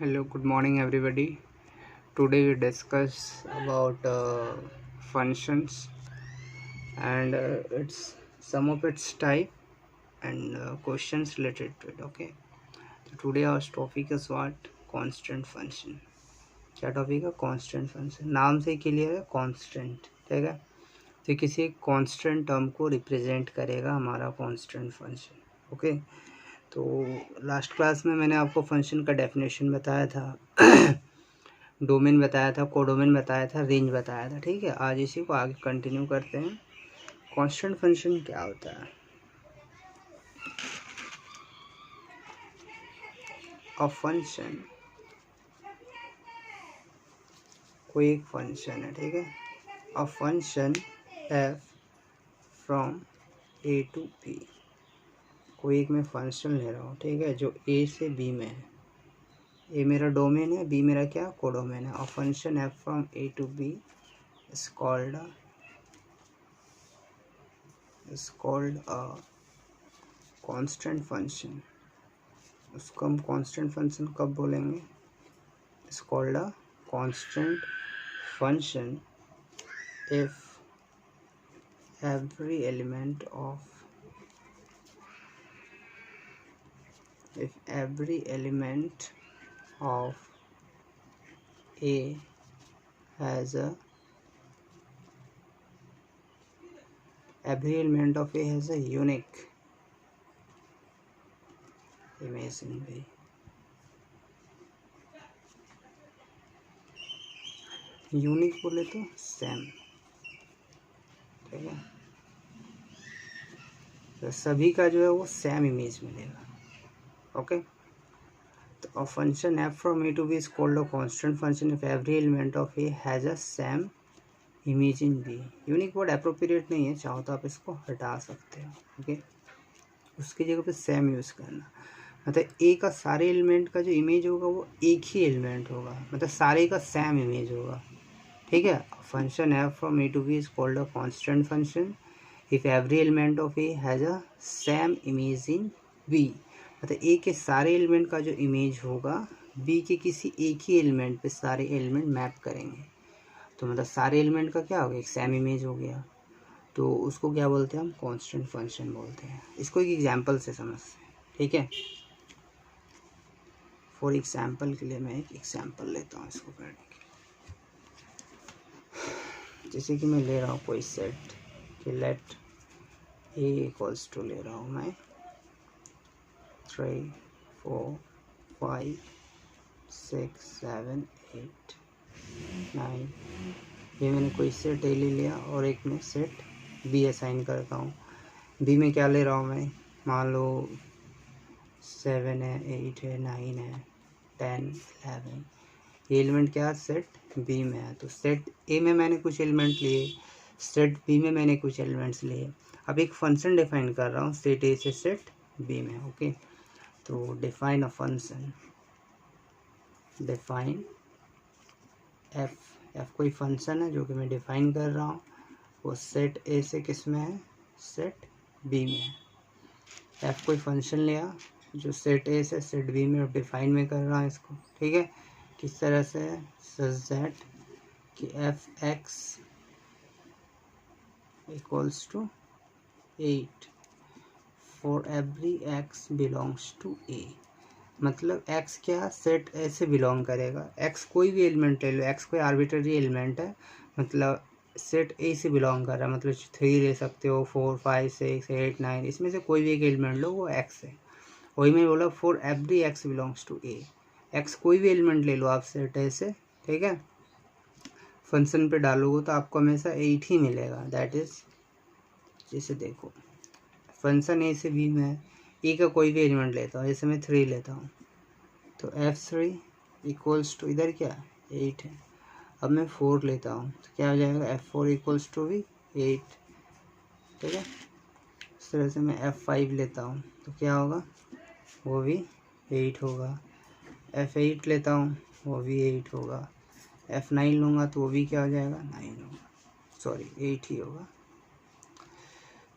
Hello, good morning, everybody. Today we discuss about functions and its some of its type and questions related to it. Okay. So today our topic is what constant function. क्या topic है? Constant function. नाम से clear है, constant. ठीक है. तो किसी एक कांस्टेंट टर्म को रिप्रेजेंट करेगा हमारा कांस्टेंट फंक्शन. ओके. तो लास्ट क्लास में मैंने आपको फंक्शन का डेफिनेशन बताया था डोमेन बताया था, कोडोमेन बताया था, रेंज बताया था. ठीक है. आज इसी को आगे कंटिन्यू करते हैं. कांस्टेंट फंक्शन क्या होता है? अ फंक्शन कोई एक फंक्शन है. ठीक है. A function f from a to b. कोई एक मैं फंक्शन ले रहा हूँ. ठीक है. जो ए से बी में है. ए मेरा डोमेन है, बी मेरा क्या? कोडोमेन है. A function f from a to b is called a constant function. उसको हम कांस्टेंट फंक्शन कब बोलेंगे? It's called a constant function if every element of A has a unique image in B. Unique बोले तो same. ठीक है. तो सभी का जो है वो सेम इमेज मिलेगा. ओके. तो a function f from a to b is called a constant function if every element of a has a same image in b. Unique word appropriate नहीं है, चाहो तो आप इसको हटा सकते हो. ओके. उसकी जगह पे सेम यूज़ करना. मतलब ए का सारे एलिमेंट का जो इमेज होगा वो एक ही एलिमेंट होगा, मतलब सारे का सेम इमेज होगा. ठीक है. Function f from a to b is called a constant function if every element of a has a same image in b. मतलब ए के सारे एलिमेंट का जो इमेज होगा बी के किसी एक ही एलिमेंट पे सारे एलिमेंट मैप करेंगे. तो मतलब सारे एलिमेंट का क्या हो गया? एक सेम इमेज हो गया. तो उसको क्या बोलते हैं? हम कांस्टेंट फंक्शन बोलते हैं. इसको एक एग्जांपल से समझते हैं. ठीक है. फॉर एग्जांपल के लिए मैं एक एग्जांपल लेता हूँ इसको करने के लिए. जैसे कि मैं ले रहा हूँ कोई सेट कि लेट ए इक्वल्स टू ले रहा हूँ मैं 3 4 5 6 7 8 9. ये मैंने कोई सेट ए ले लिया और एक मैं सेट बी असाइन करता हूँ. बी में क्या ले रहा हूँ मैं? मान लो 7 है, 8 है, 9 है, 10 11. ये एलिमेंट क्या सेट बी में है. तो सेट ए में मैंने कुछ एलिमेंट लिए, सेट बी में मैंने कुछ एलिमेंट्स लिए. अब एक फंक्शन डिफाइन कर रहा हूँ सेट ए से सेट बी में. ओके. तो define a function. Define F कोई फंक्शन है जो कि मैं डिफाइन कर रहा हूँ. वो सेट ए से किस में है? सेट बी में है. एफ कोई फंक्शन लिया जो सेट ए से सेट बी में डिफाइन में कर रहा है इसको. ठीक है. किस तरह से? सच दैट कि f x equals to 8 for every x belongs to A. मतलब x क्या सेट ए से बिलोंग करेगा. x कोई भी एलिमेंट ले लो, x कोई आर्बिट्ररी एलिमेंट है, मतलब सेट ए से बिलोंग कर रहा है. मतलब 3 ले सकते हो, 4 5 6 8 9, इसमें से कोई भी एक एलिमेंट लो, वो x है. वही मैं बोला for every x belongs to a. x कोई भी एलिमेंट ले लो आप सेट ए से. ठीक है. फंक्शन पे डालोगे तो आपको हमेशा 8 ही मिलेगा. दैट इज, जैसे देखो फंक्शन ए से बी में है, ए का कोई भी एलिमेंट लेता हूँ. जैसे मैं 3 लेता हूँ तो f3 इक्वल्स टू इधर क्या 8 है. अब मैं 4 लेता हूँ तो क्या हो जाएगा? f4 इक्वल्स टू भी 8. ठीक है. इस तरह से मैं f5 लेता हूँ तो क्या होगा? वो भी 8 होगा. f8 लेता हूँ वो भी 8 होगा. f9 लूँगा तो वो भी क्या हो जाएगा? 9 होगा. सॉरी 8 ही होगा.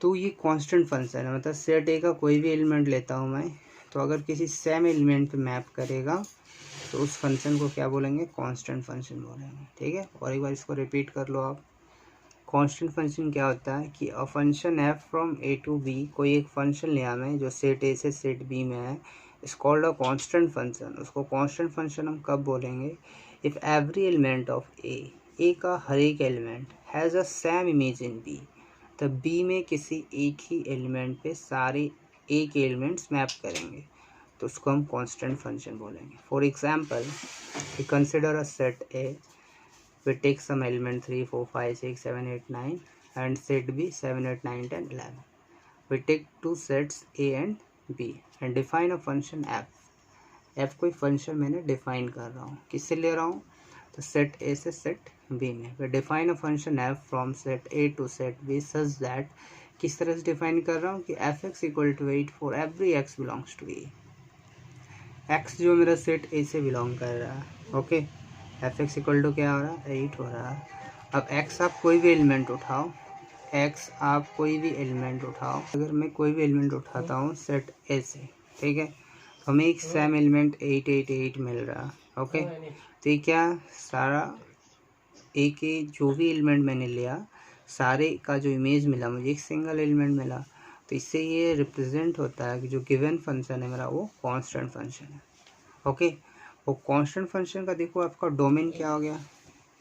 तो ये कांस्टेंट फंक्शन है. मतलब सेट ए का कोई भी एलिमेंट लेता हूँ मैं, तो अगर किसी सेम एलिमेंट पे मैप करेगा तो उस फंक्शन को क्या बोलेंगे, कांस्टेंट फंक्शन बोलेंगे। ठीक है, और एक बार इसको रिपीट कर लो आप। कांस्टेंट फंक्शन क्या होता है कि a function f from a to b, कोई एक फंक्शन लिया हमें जो सेट ए से सेट बी में है, is called a constant function. उसको कांस्टेंट फंक्शन हम कब बोलेंगे, if every element of a का हर एक element has a same image in b, तब बी में किसी एक ही एलिमेंट पे सारे ए के एलिमेंट्स मैप करेंगे, तो उसको हम कांस्टेंट फंक्शन बोलेंगे। For example, we consider a set a, we take some element 3 4 5 6 7 8 9 and set b 7 8 9 10 11. We take two sets a and b and define a function f कोई function मैंने define कर रहा हूँ, किससे ले रहा हूँ, तो सेट ए से सेट बी में। we define a function f from set a to set b such that, किस तरह से डिफाइन कर रहा हूँ कि fx equal to 8 for every x belongs to a। x जो मेरा सेट ए से बिलोंग कर रहा है, okay, f x equal to क्या हो रहा है, 8 हो रहा है। अब x आप कोई भी एलिमेंट उठाओ, x आप कोई भी एलिमेंट उठाओ, अगर मैं कोई भी एलिमेंट उठाता हूँ सेट ए से, ठीक है, तो हमें एक सेम एलिमेंट 8 8 8 मिल रहा है। ओके, तो ये क्या, सारा ए के जो भी एलिमेंट मैंने लिया, सारे का जो इमेज मिला मुझे एक सिंगल एलिमेंट मिला, तो इससे ये रिप्रेजेंट होता है कि जो गिवन फंक्शन है मेरा वो कांस्टेंट फंक्शन है। ओके, वो कांस्टेंट फंक्शन का देखो आपका डोमेन क्या हो गया,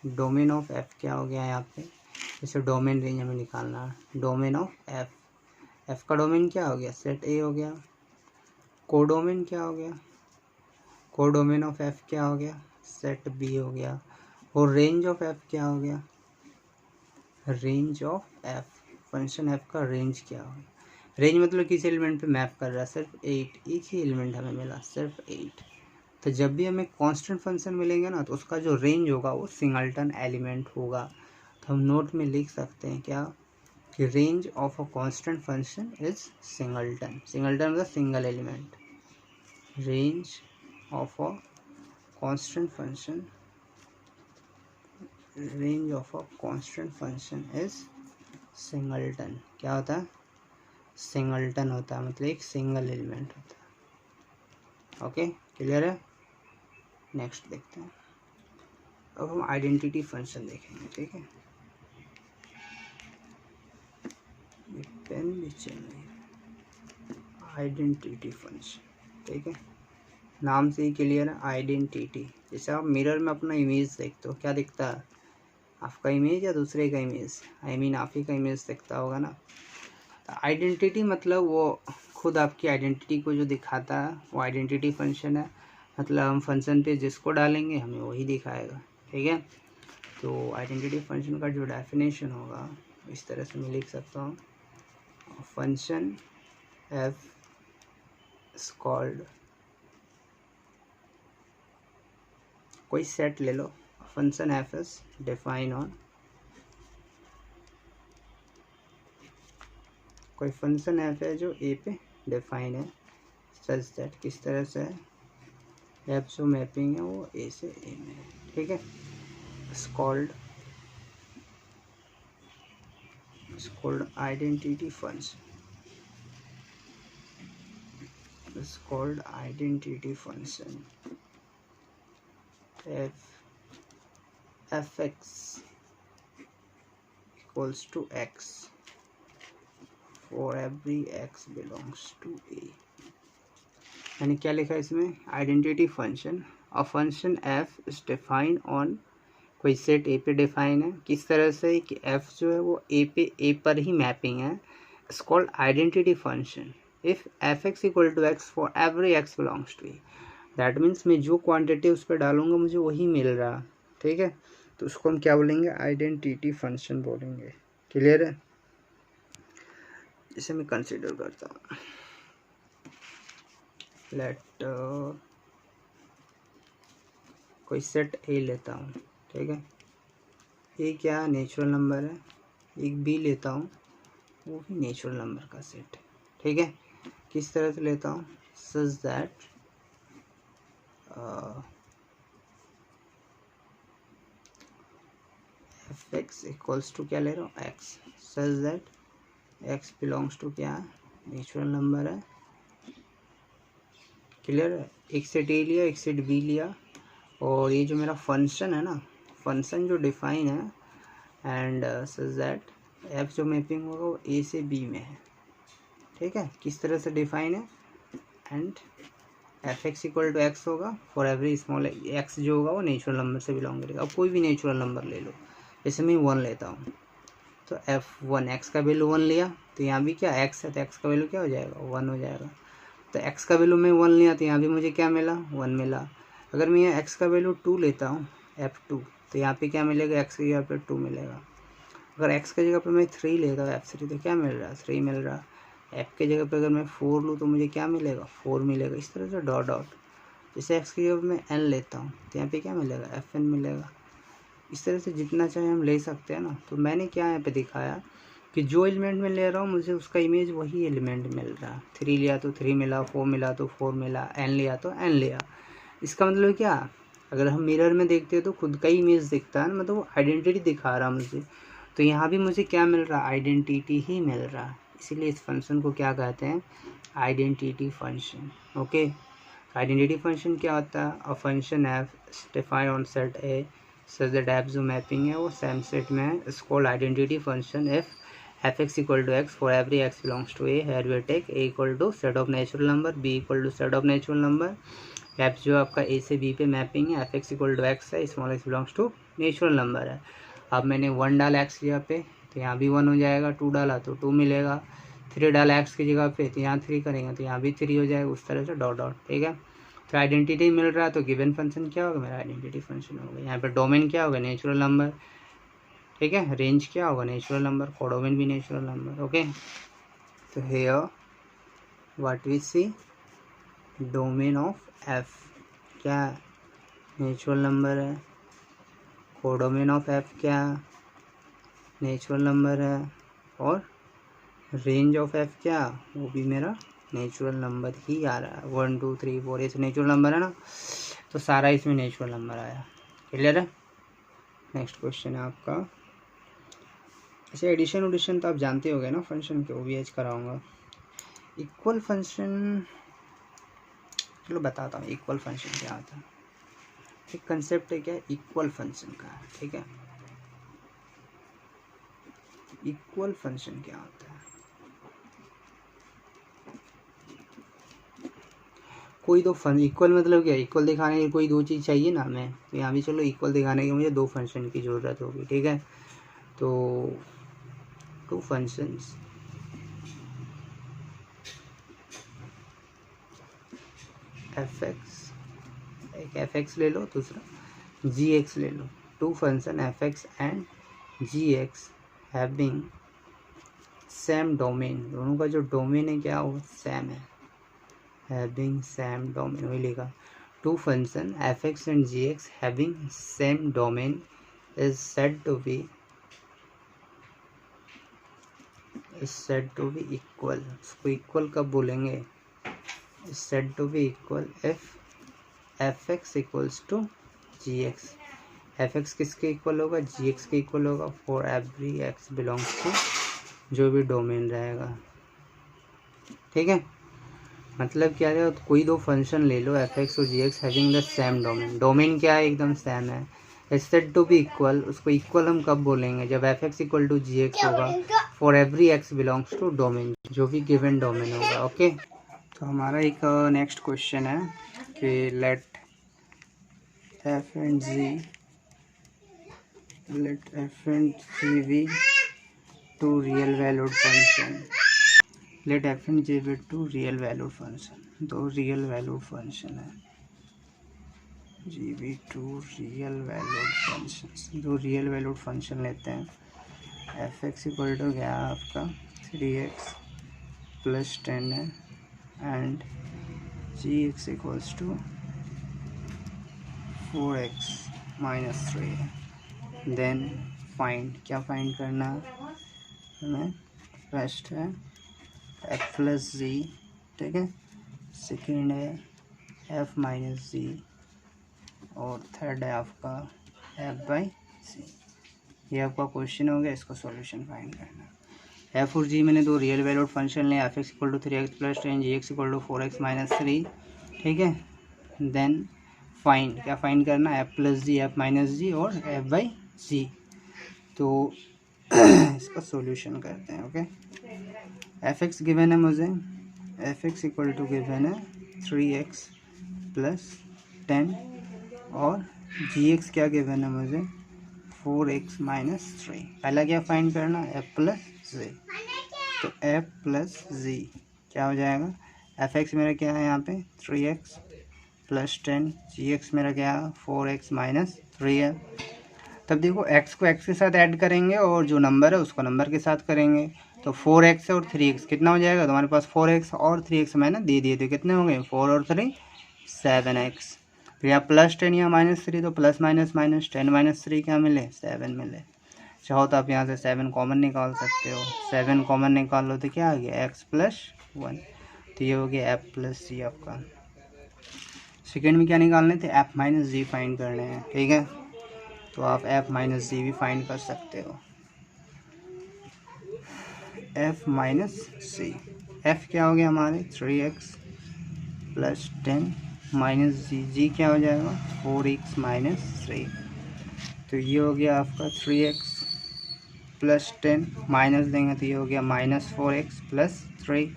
डोमेन ऑफ एफ क्या हो गया यहाँ पे, जैसे डोमेन रेंज हमें निकालना है, डोमेन ऑफ एफ, एफ का डोमेन क्या हो गया, सेट ए हो गया। कोडोमेन क्या हो गया, कोडोमेन ऑफ एफ क्या हो गया, सेट बी हो गया। और रेंज ऑफ एफ क्या हो गया, range of F, function F का रेंज क्या हो गया, रेंज मतलब किस एलिमेंट पे मैप कर रहा है, सिर्फ 8, एक ही एलिमेंट हमें मिला, सिर्फ 8। तो जब भी हमें कांस्टेंट फंक्शन मिलेंगे ना, तो उसका जो रेंज होगा वो सिंगलटन एलिमेंट होगा। तो हम नोट में लिख सकते हैं क्या, कि range of a constant function is singleton, singleton मतलब single element, range of a constant function, range of a constant function is singleton. क्या होता है, सिंगलटन होता है, मतलब एक सिंगल एलिमेंट होता है। ओके, क्लियर है। नेक्स्ट देखते हैं, अब हम आइडेंटिटी फंक्शन देखेंगे। ठीक है, पेन भी चल रही है, आइडेंटिटी फंक्शन। ठीक है, नाम से ही क्लियर है, आइडेंटिटी। जैसे आप मिरर में अपना इमेज देखते हो, क्या दिखता है, आपका इमेज या दूसरे का इमेज, आई मीन आप ही का इमेज दिखता होगा ना। आइडेंटिटी मतलब वो खुद आपकी आइडेंटिटी को जो दिखाता है वो आइडेंटिटी फंक्शन है। मतलब हम फंक्शन पे जिसको डालेंगे हमें वही दिखाएगा। ठीक है, तो आइडेंटिटी फंक्शन का जो डेफिनेशन होगा इस तरह से मैं लिख सकता हूँ, फंक्शन एफ इज कॉल्ड, कोई सेट ले लो, function F is define on, कोई फंक्शन एफ है जो ए पे डिफाइन है, सच दैट, किस तरह से है, एफ जो मैपिंग है वो ए से ए में है। ठीक है, it's called identity function, it's called identity function F x equals to x for every x belongs to A. यानी क्या लिखा है इसमें, identity function, a function F is define on, कोई सेट ए पे डिफाइन है, किस तरह से कि एफ जो है वो ए पर ही मैपिंग है, it's called identity function if f x equal to x for every x belongs to a. That means मैं जो क्वांटिटी उस पर डालूंगा मुझे वही मिल रहा। ठीक है, तो उसको हम क्या बोलेंगे, आइडेंटिटी फंक्शन बोलेंगे। क्लियर है, इसे मैं कंसिडर करता हूँ, लेट कोई सेट ए लेता हूँ। ठीक है, ए क्या नेचुरल नंबर है, एक बी लेता हूँ वो भी नेचुरल नंबर का सेट है। ठीक है, किस तरह से लेता हूँ, such that f x equals to क्या ले रहा हूँ, x, such that x belongs to क्या, नेचुरल नंबर है। क्लियर है, एक सेट ए लिया एक सेट बी लिया, और ये जो मेरा फंक्शन है ना, फंक्शन जो डिफाइन है एंड सच दैट एफ जो मैपिंग होगा वो ए से बी में है, ठीक है। किस तरह से डिफाइन है, and f x equal to x होगा फॉर एवरी स्मॉल एक्स जो होगा वो नेचुरल नंबर से बिलोंग करेगा। अब कोई भी नेचुरल नंबर ले लो, जैसे मैं 1 लेता हूँ तो f1 एक्स का वैल्यू 1 लिया तो यहाँ भी क्या एक्स है तो एक्स का वैल्यू क्या हो जाएगा 1 हो जाएगा। तो एक्स का वैल्यू मैं 1 लिया तो यहाँ भी मुझे क्या मिला 1 मिला। अगर मैं यहाँ एक्स का वैल्यू 2 लेता हूँ f2 तो यहाँ पे क्या मिलेगा एक्स की जगह पे 2 मिलेगा। अगर एक्स की जगह पे मैं 3 लेता हूँ f3 तो क्या मिल रहा है 3 मिल रहा। एफ की जगह पे अगर मैं 4 लूँ तो मुझे क्या मिलेगा 4 मिलेगा। इस तरह से डॉट डॉट। जैसे एक्स की जगह पे मैं n लेता हूँ तो यहाँ पे क्या मिलेगा fn मिलेगा। इस तरह से जितना चाहे हम ले सकते हैं ना। तो मैंने क्या यहाँ पे दिखाया कि जो एलिमेंट में ले रहा हूँ मुझे उसका इमेज वही एलिमेंट मिल रहा है। 3 लिया तो 3 मिला, 4 मिला तो 4 मिला, n लिया तो n लिया। इसका मतलब क्या, अगर हम मिरर में देखते हैं तो खुद का ही इमेज दिखता है ना, मतलब वो आइडेंटिटी दिखा रहा मुझे। तो यहाँ भी मुझे क्या मिल रहा है आइडेंटिटी ही मिल रहा है। इसीलिए इस फंक्शन को क्या कहते हैं identity function. Okay, identity function क्या होता है, a function f defined on set a such that f जो मैपिंग है वो सेम सेट में है। It's called identity function F x equal to x for every x belongs to a here we take a equal to set of natural number, b equal to set of natural number. F जो आपका a से b पे mapping है, F x equal to X है, small X belongs to natural number है। अब मैंने 1 डाला एक्स की जगह पे तो यहाँ भी 1 हो जाएगा, 2 डाला तो 2 मिलेगा, 3 डाला एक्स की जगह पे तो यहाँ 3 करेंगे तो यहाँ भी 3 हो जाएगा। उस तरह से डॉट डॉट, ठीक है। तो आइडेंटिटी मिल रहा है तो गिवन फंक्शन क्या होगा मेरा आइडेंटिटी फंक्शन होगा। यहाँ पे डोमेन क्या होगा नेचुरल नंबर, ठीक है। रेंज क्या होगा नेचुरल नंबर, कोडोमेन भी नेचुरल नंबर। ओके, तो here what we see domain of f क्या नेचुरल नंबर है, कोडोमेन ऑफ एफ क्या नेचुरल नंबर है, और रेंज ऑफ एफ क्या वो भी मेरा नेचुरल नंबर ही आ रहा है। 1 2 3 4 ये नेचुरल नंबर है ना, तो सारा इसमें नेचुरल नंबर आया। क्लियर है। नेक्स्ट क्वेश्चन है आपका, अच्छा एडिशन उडिशन तो आप जानते होंगे ना फंक्शन के, वो भी एज कराऊंगा। इक्वल फंक्शन चलो बताता हूँ इक्वल फंक्शन क्या होता है। एक कंसेप्ट है क्या इक्वल फंक्शन का, ठीक है। इक्वल फंक्शन क्या होता है, कोई दो फंक्शन इक्वल मतलब क्या, इक्वल दिखाने की कोई दो चीज़ चाहिए ना हमें, तो यहाँ भी चलो इक्वल दिखाने की मुझे 2 फंक्शन की ज़रूरत होगी, ठीक है। तो 2 फंक्शंस एफ एक्स, एक एफ एक्स ले लो, दूसरा जी एक्स ले लो। 2 function F x and g x having same domain, दोनों का जो डोमेन है क्या वो सेम है, having same domain वही लिखा। 2 function f(x) and g(x) having same domain is said to be equal। उसको equal कब बोलेंगे, is said to be equal if f(x) equals to g(x). f(x) किसके इक्वल होगा g(x) के इक्वल होगा for every x belongs to जो भी domain रहेगा, ठीक है। मतलब क्या है, तो कोई 2 फंक्शन ले लो एफ एक्स और G x having the same domain, domain क्या है एकदम सेम है, is said to be equal. उसको इक्वल हम कब बोलेंगे जब F x equal to G X होगा for every x belongs to domain जो भी गिवन डोमेन होगा। ओके, तो हमारा एक नेक्स्ट क्वेश्चन है कि let F and G be 2 real valued function, let F and G be 2 real valued function, 2 real valued function है G be 2 real valued function. 2 real valued function लेते हैं। F x equal to क्या है आपका 3x + 10 है and g x equals to 4x - 3 है। Then find, क्या find करना है हमें, फर्स्ट है f + z, ठीक है, सेकेंड है f - z और थर्ड है आपका f/c। ये आपका क्वेश्चन हो गया, इसको सॉल्यूशन फाइंड करना है। f और g मैंने 2 रियल वैल्यूड फंक्शन लिए, f x equal to 3x + 10 g x equal to 4x - 3, ठीक है। देन फाइंड, क्या फाइंड करना, f plus g, f minus g और एफ बाई जी। तो इसका सॉल्यूशन करते हैं। ओके, एफ एक्स गिवन है मुझे, f x equal to given है 3x प्लस 10 और जी एक्स क्या गिवन है मुझे 4x माइनस 3। पहला क्या फाइंड करना, एफ प्लस जी। तो एफ प्लस जी क्या हो जाएगा, एफ एक्स मेरा क्या है यहाँ पे 3x प्लस 10, जी एक्स मेरा क्या है 4x माइनस 3 है। तब देखो x को x के साथ ऐड करेंगे और जो नंबर है उसको नंबर के साथ करेंगे। तो 4x और 3x कितना हो जाएगा, तुम्हारे पास 4x और 3x मैंने दे दिए थे, कितने हो गए 4 और 3 7x। फिर यहाँ प्लस 10 या माइनस 3, तो प्लस माइनस माइनस 10 माइनस 3 क्या मिले 7 मिले। चाहो तो आप यहाँ से 7 कॉमन निकाल सकते हो, 7 कॉमन निकाल लो तो क्या आ गया x प्लस 1। तो ये हो गया f प्लस जी आपका। सेकेंड में क्या निकालने थे, f माइनस जी फाइंड करने हैं, ठीक है। तो आप f माइनस जी भी फाइंड कर सकते हो, f माइनस सी। f क्या हो गया हमारे 3x प्लस 10 माइनस जी, जी क्या हो जाएगा 4x माइनस 3। तो ये हो गया आपका 3x प्लस 10 माइनस देंगे तो ये हो गया माइनस 4x प्लस 3।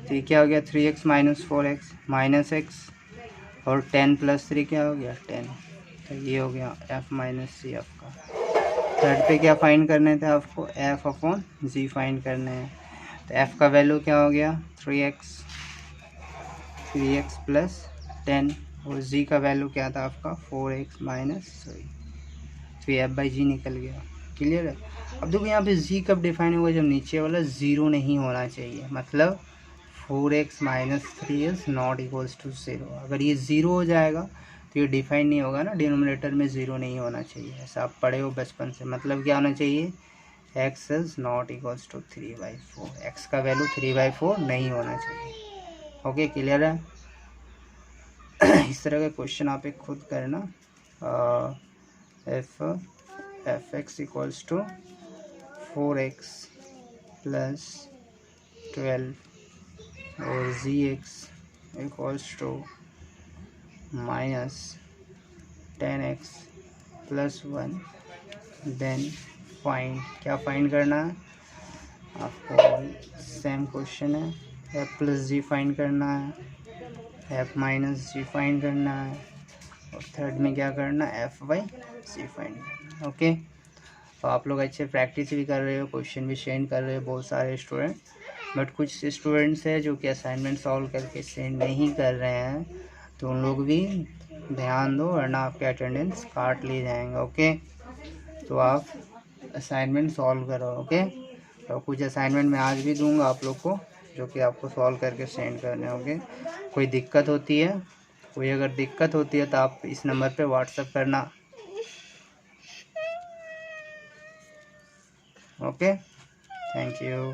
तो ये क्या हो गया 3x minus 4x minus x और 10 प्लस 3 क्या हो गया 10। तो ये हो गया f माइनस सी आपका। थर्ड पे क्या फाइंड करने थे आपको, f अपॉन जी फाइंड करने हैं। तो f का वैल्यू क्या हो गया 3x प्लस 10 और जी का वैल्यू क्या था आपका 4x माइनस 3। तो ये f बाई जी निकल गया, क्लियर है। अब देखो यहाँ पे जी कब डिफाइन होगा, जब नीचे वाला ज़ीरो नहीं होना चाहिए, मतलब 4x minus 3 is not equals to 0। अगर ये ज़ीरो हो जाएगा तो ये डिफाइन नहीं होगा ना, डिनोमिनेटर में ज़ीरो नहीं होना चाहिए, ऐसा आप पढ़े हो बचपन से। मतलब क्या होना चाहिए, x is not equals to 3/4, x का वैल्यू 3/4 नहीं होना चाहिए। ओके, क्लियर है। इस तरह का क्वेश्चन आप एक खुद करना। F x equals to 4x plus 12 और G x equals to minus 10x plus 1। Then find, क्या फाइंड करना है आपको, सेम क्वेश्चन है, एफ प्लस जी फाइंड करना है, एफ माइनस जी फाइंड करना है और थर्ड में क्या करना है एफ बाई सी फाइंड करना है। ओके, तो आप लोग अच्छे प्रैक्टिस भी कर रहे हो, क्वेश्चन भी सेंड कर रहे हो बहुत सारे स्टूडेंट, बट कुछ स्टूडेंट्स हैं जो कि असाइनमेंट सॉल्व करके सेंड नहीं कर रहे हैं, तो उन लोग भी ध्यान दो वरना आपके अटेंडेंस काट लिए जाएंगे। ओके, तो आप असाइनमेंट सॉल्व करो। ओके, तो कुछ असाइनमेंट मैं आज भी दूंगा आप लोग को जो कि आपको सॉल्व करके सेंड करने होंगे। कोई दिक्कत होती है, कोई अगर दिक्कत होती है तो आप इस नंबर पे व्हाट्सएप करना। Okay, thank you.